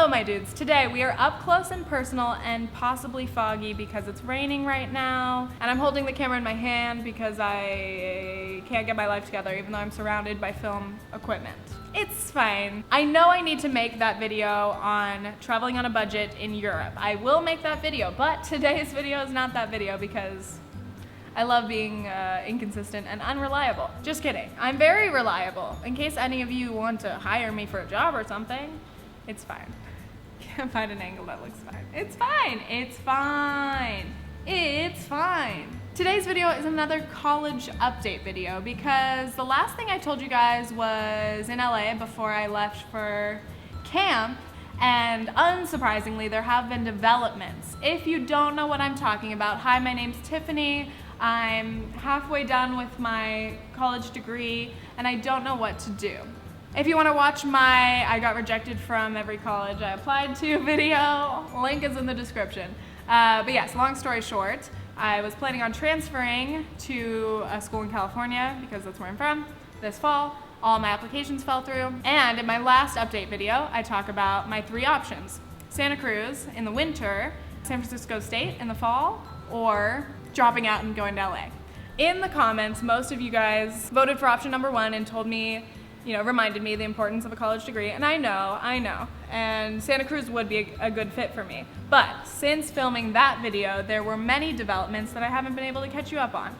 So my dudes, today we are up close and personal and possibly foggy because it's raining right now, and I'm holding the camera in my hand because I can't get my life together even though I'm surrounded by film equipment. It's fine. I know I need to make that video on traveling on a budget in Europe. I will make that video, but today's video is not that video because I love being inconsistent and unreliable. Just kidding. I'm very reliable. In case any of you want to hire me for a job or something, it's fine. Can't find an angle that looks fine. It's fine. It's fine. It's fine. Today's video is another college update video because the last thing I told you guys was in LA before I left for camp, and unsurprisingly, there have been developments. If you don't know what I'm talking about, hi, my name's Tiffany. I'm halfway done with my college degree and I don't know what to do. If you want to watch my I got rejected from every college I applied to video, link is in the description. But yes, long story short, I was planning on transferring to a school in California because that's where I'm from this fall. All my applications fell through. And in my last update video, I talk about my three options: Santa Cruz in the winter, San Francisco State in the fall, or dropping out and going to LA. In the comments, most of you guys voted for option number one and told me, reminded me the importance of a college degree, and I know, and Santa Cruz would be a good fit for me. But since filming that video, there were many developments that I haven't been able to catch you up on.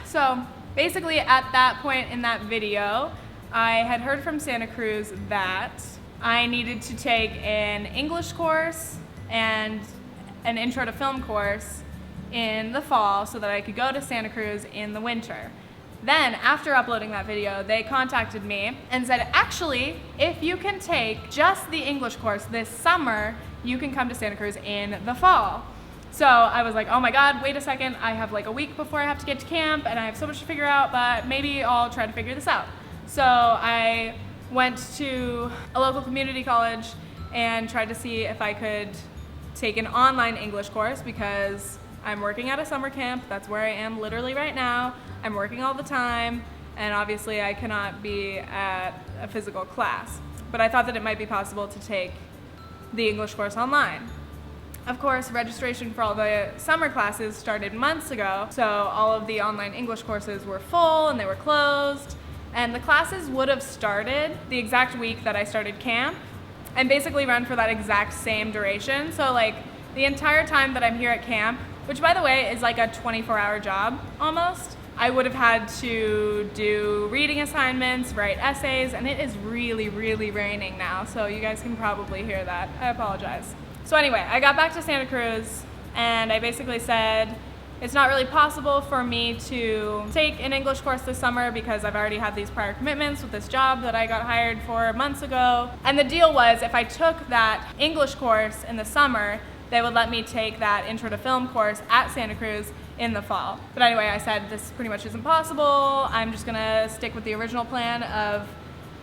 So basically at that point in that video, I had heard from Santa Cruz that I needed to take an English course and an intro to film course in the fall so that I could go to Santa Cruz in the winter. Then after uploading that video, they contacted me and said, actually, if you can take just the English course this summer, you can come to Santa Cruz in the fall. So I was like, oh my God, wait a second. I have like a week before I have to get to camp and I have so much to figure out, but maybe I'll try to figure this out. So I went to a local community college and tried to see if I could take an online English course because I'm working at a summer camp. That's where I am literally right now. I'm working all the time, and obviously I cannot be at a physical class. But I thought that it might be possible to take the English course online. Of course, registration for all the summer classes started months ago, so all of the online English courses were full and they were closed. And the classes would have started the exact week that I started camp and basically run for that exact same duration. So like the entire time that I'm here at camp, which by the way is like a 24-hour job almost, I would have had to do reading assignments, write essays, and it is really, really raining now, so you guys can probably hear that. I apologize. So anyway, I got back to Santa Cruz and I basically said, it's not really possible for me to take an English course this summer because I've already had these prior commitments with this job that I got hired for months ago. And the deal was if I took that English course in the summer, they would let me take that intro to film course at Santa Cruz in the fall. But anyway, I said this pretty much isn't possible. I'm just gonna stick with the original plan of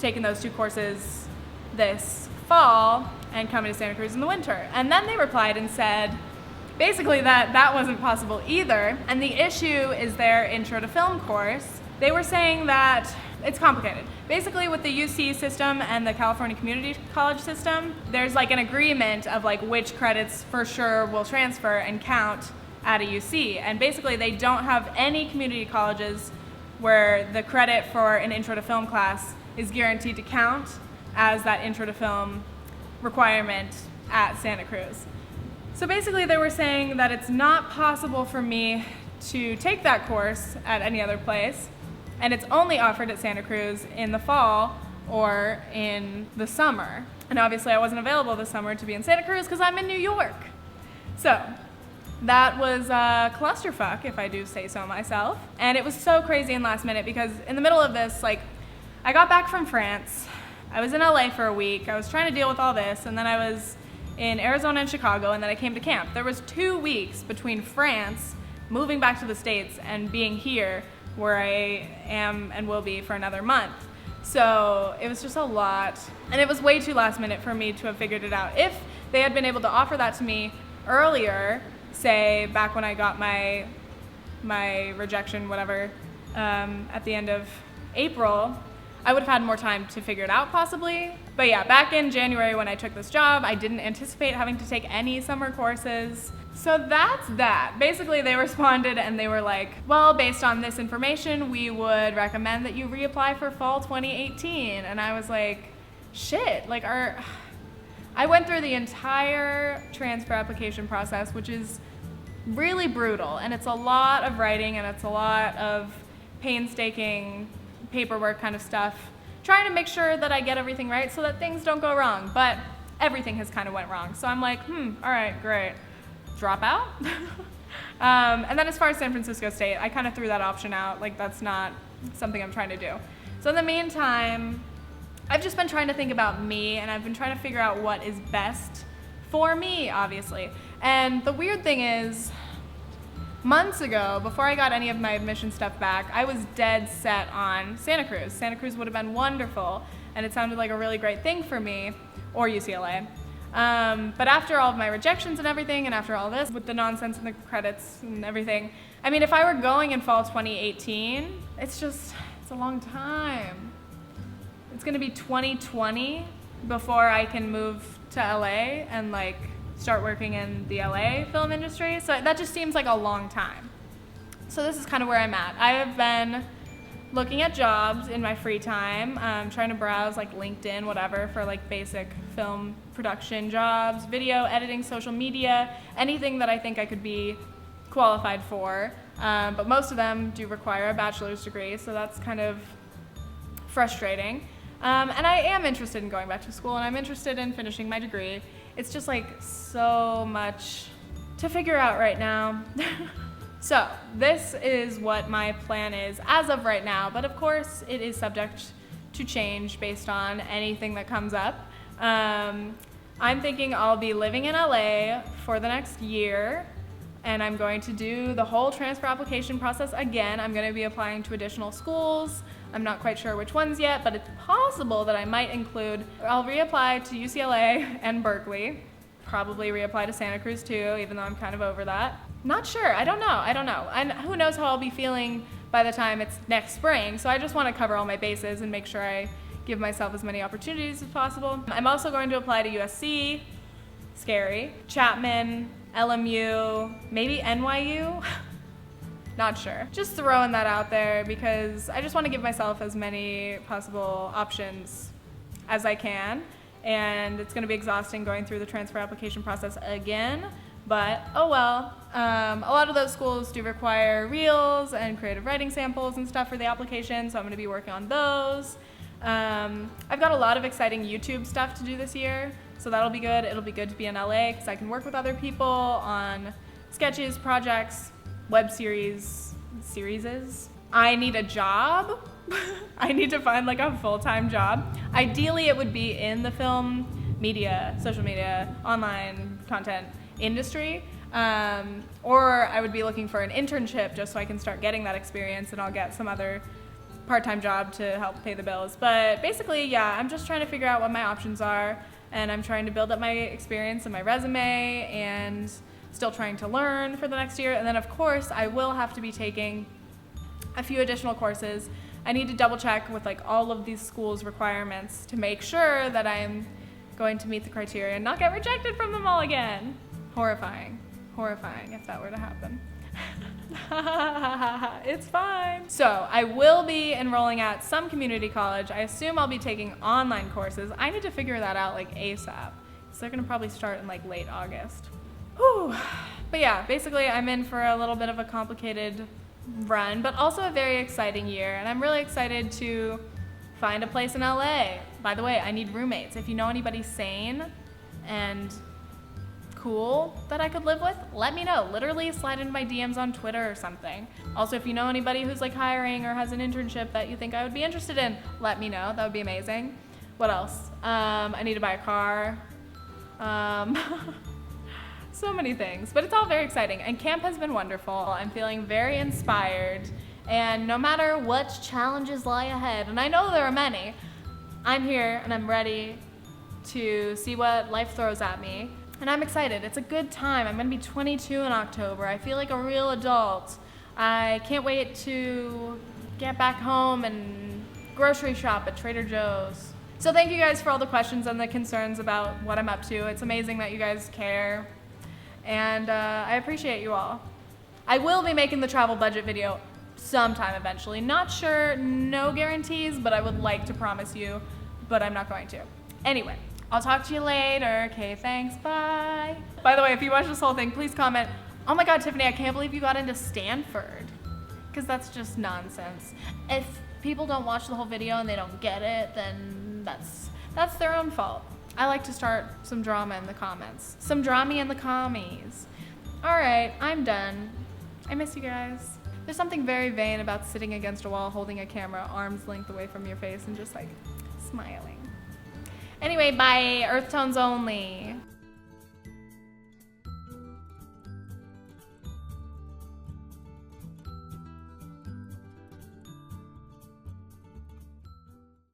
taking those two courses this fall and coming to Santa Cruz in the winter. And then they replied and said basically that that wasn't possible either. And the issue is their intro to film course. They were saying that it's complicated. Basically with the UC system and the California Community College system, there's like an agreement of like which credits for sure will transfer and count at a UC. And basically they don't have any community colleges where the credit for an intro to film class is guaranteed to count as that intro to film requirement at Santa Cruz. So basically they were saying that it's not possible for me to take that course at any other place, and it's only offered at Santa Cruz in the fall or in the summer. And obviously I wasn't available this summer to be in Santa Cruz because I'm in New York. So that was a clusterfuck, if I do say so myself. And it was so crazy and last minute because in the middle of this, like, I got back from France. I was in LA for a week. I was trying to deal with all this, and then I was in Arizona and Chicago, and then I came to camp. There was 2 weeks between France, moving back to the States, and being here where I am and will be for another month. So it was just a lot, and it was way too last minute for me to have figured it out. If they had been able to offer that to me earlier, say back when I got my rejection, whatever, at the end of April, I would have had more time to figure it out possibly. But yeah, back in January when I took this job, I didn't anticipate having to take any summer courses. So that's that. Basically, they responded and they were like, well, based on this information, we would recommend that you reapply for fall 2018. And I was like, shit, like I went through the entire transfer application process, which is really brutal. And it's a lot of writing and it's a lot of painstaking paperwork kind of stuff, trying to make sure that I get everything right so that things don't go wrong. But everything has kind of went wrong. So I'm like, all right, great. Drop out? And then as far as San Francisco State, I kind of threw that option out. Like, that's not something I'm trying to do. So in the meantime, I've just been trying to think about me, and I've been trying to figure out what is best for me, obviously. And the weird thing is, months ago, before I got any of my admission stuff back, I was dead set on Santa Cruz. Santa Cruz would have been wonderful, and it sounded like a really great thing for me, or UCLA. But after all of my rejections and everything, and after all this, with the nonsense and the credits and everything, I mean, if I were going in fall 2018, it's a long time. It's gonna be 2020 before I can move to LA and like start working in the LA film industry. So that just seems like a long time. So this is kind of where I'm at. I have been looking at jobs in my free time, trying to browse like LinkedIn, whatever, for like basic film production jobs, video editing, social media, anything that I think I could be qualified for. But most of them do require a bachelor's degree, so that's kind of frustrating. And I am interested in going back to school, and I'm interested in finishing my degree. It's just like so much to figure out right now. So this is what my plan is as of right now, but of course it is subject to change based on anything that comes up. I'm thinking I'll be living in LA for the next year, and I'm going to do the whole transfer application process again. I'm going to be applying to additional schools. I'm not quite sure which ones yet, but it's possible that I might I'll reapply to UCLA and Berkeley, probably reapply to Santa Cruz too, even though I'm kind of over that. Not sure, I don't know. And who knows how I'll be feeling by the time it's next spring, so I just want to cover all my bases and make sure I give myself as many opportunities as possible. I'm also going to apply to USC, scary, Chapman, LMU, maybe NYU, not sure. Just throwing that out there because I just want to give myself as many possible options as I can, and it's going to be exhausting going through the transfer application process again. But oh well. A lot of those schools do require reels and creative writing samples and stuff for the application, so I'm going to be working on those. I've got a lot of exciting YouTube stuff to do this year, so that'll be good. It'll be good to be in LA because I can work with other people on sketches, projects, web series. I need a job. I need to find like a full-time job. Ideally, it would be in the film media, social media, online content industry, or I would be looking for an internship just so I can start getting that experience, and I'll get some other part-time job to help pay the bills. But basically, yeah, I'm just trying to figure out what my options are, and I'm trying to build up my experience and my resume, and still trying to learn for the next year. And then of course I will have to be taking a few additional courses. I need to double check with like all of these schools' requirements to make sure that I'm going to meet the criteria and not get rejected from them all again. Horrifying if that were to happen. It's fine. So I will be enrolling at some community college. I assume I'll be taking online courses. I need to figure that out like ASAP. So they're gonna probably start in like late August. Whew. But yeah, basically I'm in for a little bit of a complicated run, but also a very exciting year. And I'm really excited to find a place in LA. By the way, I need roommates. If you know anybody sane and cool that I could live with, let me know. Literally slide into my DMs on Twitter or something. Also, if you know anybody who's like hiring or has an internship that you think I would be interested in, let me know. That would be amazing. What else? I need to buy a car. So many things, but it's all very exciting, and camp has been wonderful. I'm feeling very inspired, and no matter what challenges lie ahead, and I know there are many, I'm here and I'm ready to see what life throws at me, and I'm excited. It's a good time. I'm gonna be 22 in October. I feel like a real adult. I can't wait to get back home and grocery shop at Trader Joe's So thank you guys for all the questions and the concerns about what I'm up to. It's amazing that you guys care, and I appreciate you all. I will be making the travel budget video sometime eventually. Not sure, no guarantees, but I would like to promise you, but I'm not going to. Anyway, I'll talk to you later. Okay, thanks, bye. By the way, if you watch this whole thing, please comment, oh my God, Tiffany, I can't believe you got into Stanford. Because that's just nonsense. If people don't watch the whole video and they don't get it, then that's their own fault. I like to start some drama in the comments. Some drama in the commies. All right, I'm done. I miss you guys. There's something very vain about sitting against a wall holding a camera arm's length away from your face and just like smiling. Anyway, bye. Earth tones only.